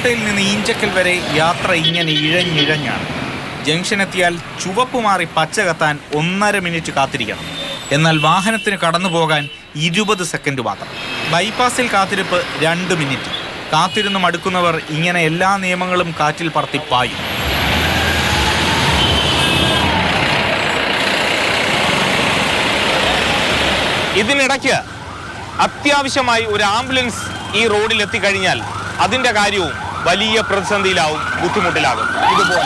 കിഴക്കേക്കോട്ടയിൽ നിന്ന് ഈഞ്ചക്കൽ വരെ യാത്ര ഇങ്ങനെ ഇഴഞ്ഞിഴഞ്ഞാണ്. ജംഗ്ഷൻ എത്തിയാൽ ചുവപ്പ് മാറി പച്ച കത്താൻ 1.5 മിനിറ്റ് കാത്തിരിക്കണം. എന്നാൽ വാഹനത്തിന് കടന്നു പോകാൻ 20 സെക്കൻഡ് മാത്രം. ബൈപ്പാസിൽ കാത്തിരിപ്പ് 2 മിനിറ്റ്. കാത്തിരുന്ന് മടുക്കുന്നവർ ഇങ്ങനെ എല്ലാ നിയമങ്ങളും കാറ്റിൽ പറത്തി പായും. ഇതിനിടയ്ക്ക് അത്യാവശ്യമായി ഒരു ആംബുലൻസ് ഈ റോഡിൽ എത്തിക്കഴിഞ്ഞാൽ അതിൻ്റെ കാര്യവും വലിയ പ്രതിസന്ധിയിലാവും, ബുദ്ധിമുട്ടിലാകും. ഇതുപോലെ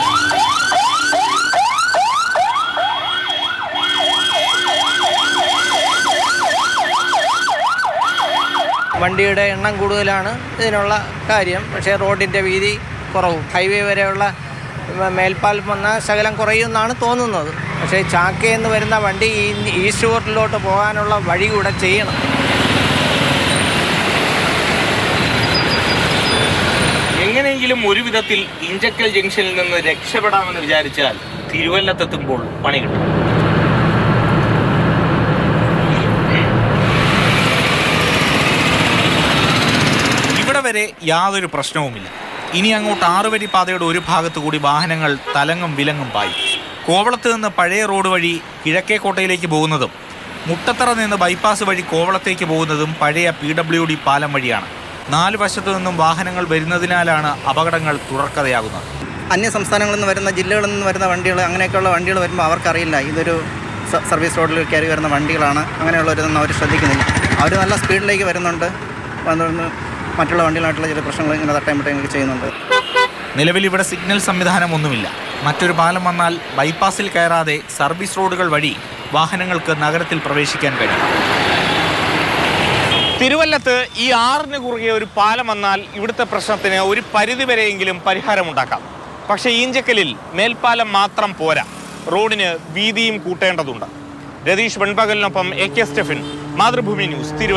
വണ്ടിയുടെ എണ്ണം കൂടുതലാണ് ഇതിനുള്ള കാര്യം. പക്ഷേ റോഡിൻ്റെ വീതി കുറവും. ഹൈവേ വരെയുള്ള മേൽപ്പാലം വന്നാൽ ശകലം കുറയുമെന്നാണ് തോന്നുന്നത്. പക്ഷേ ചാക്കയെന്ന് വരുന്ന വണ്ടി ഈസ്റ്റ് കോർട്ടിലോട്ട് പോകാനുള്ള വഴി കൂടെ ചെയ്യണം. എങ്ങനെയെങ്കിലും ഒരു വിധത്തിൽ ഇഞ്ചക്കൽ ജംഗ്ഷനിൽ നിന്ന് രക്ഷപ്പെടാമെന്ന് വിചാരിച്ചാൽ തിരുവല്ലത്തെത്തുമ്പോൾ പണി കിട്ടും. ഇവിടെ വരെ യാതൊരു പ്രശ്നവുമില്ല. ഇനി അങ്ങോട്ട് 6 വരി പാതയുടെ ഒരു ഭാഗത്തു കൂടി വാഹനങ്ങൾ തലങ്ങും വിലങ്ങും പായും. കോവളത്ത് നിന്ന് പഴയ റോഡ് വഴി കിഴക്കേക്കോട്ടയിലേക്ക് പോകുന്നതും മുട്ടത്തറ നിന്ന് ബൈപ്പാസ് വഴി കോവളത്തേക്ക് പോകുന്നതും പഴയ PWD പാലം വഴിയാണ്. 4 വശത്തു നിന്നും വാഹനങ്ങൾ വരുന്നതിനാലാണ് അപകടങ്ങൾ തുടർക്കഥയാകുന്നത്. അന്യ സംസ്ഥാനങ്ങളിൽ നിന്ന് വരുന്ന, ജില്ലകളിൽ നിന്ന് വരുന്ന വണ്ടികൾ, അങ്ങനെയൊക്കെയുള്ള വണ്ടികൾ വരുമ്പോൾ അവർക്കറിയില്ല ഇതൊരു സർവീസ് റോഡിൽ കയറി വരുന്ന വണ്ടികളാണ്. അങ്ങനെയുള്ളവരൊന്നും അവർ ശ്രദ്ധിക്കുന്നില്ല. അവർ നല്ല സ്പീഡിലേക്ക് വരുന്നുണ്ട്. മറ്റുള്ള വണ്ടികളായിട്ടുള്ള ചില പ്രശ്നങ്ങൾ ഇങ്ങനെ തട്ടയമ്പട്ടയൊക്കെ ചെയ്യുന്നുണ്ട്. നിലവിൽ ഇവിടെ സിഗ്നൽ സംവിധാനം ഒന്നുമില്ല. മറ്റൊരു പാലം വന്നാൽ ബൈപ്പാസിൽ കയറാതെ സർവീസ് റോഡുകൾ വഴി വാഹനങ്ങൾക്ക് നഗരത്തിൽ പ്രവേശിക്കാൻ കഴിയും. തിരുവല്ലത്ത് ഈ 6-ന് കുറുകെ ഒരു പാലം വന്നാൽ ഇവിടുത്തെ പ്രശ്നത്തിന് ഒരു പരിധിവരെയെങ്കിലും പരിഹാരമുണ്ടാക്കാം. പക്ഷേ ഈഞ്ചക്കലിൽ മേൽപ്പാലം മാത്രം പോരാ, റോഡിന് വീതിയും കൂട്ടേണ്ടതുണ്ട്. രതീഷ് വെൺപകലിനൊപ്പം AK സ്റ്റെഫിൻ, മാതൃഭൂമി ന്യൂസ്, തിരുവനന്തപുരം.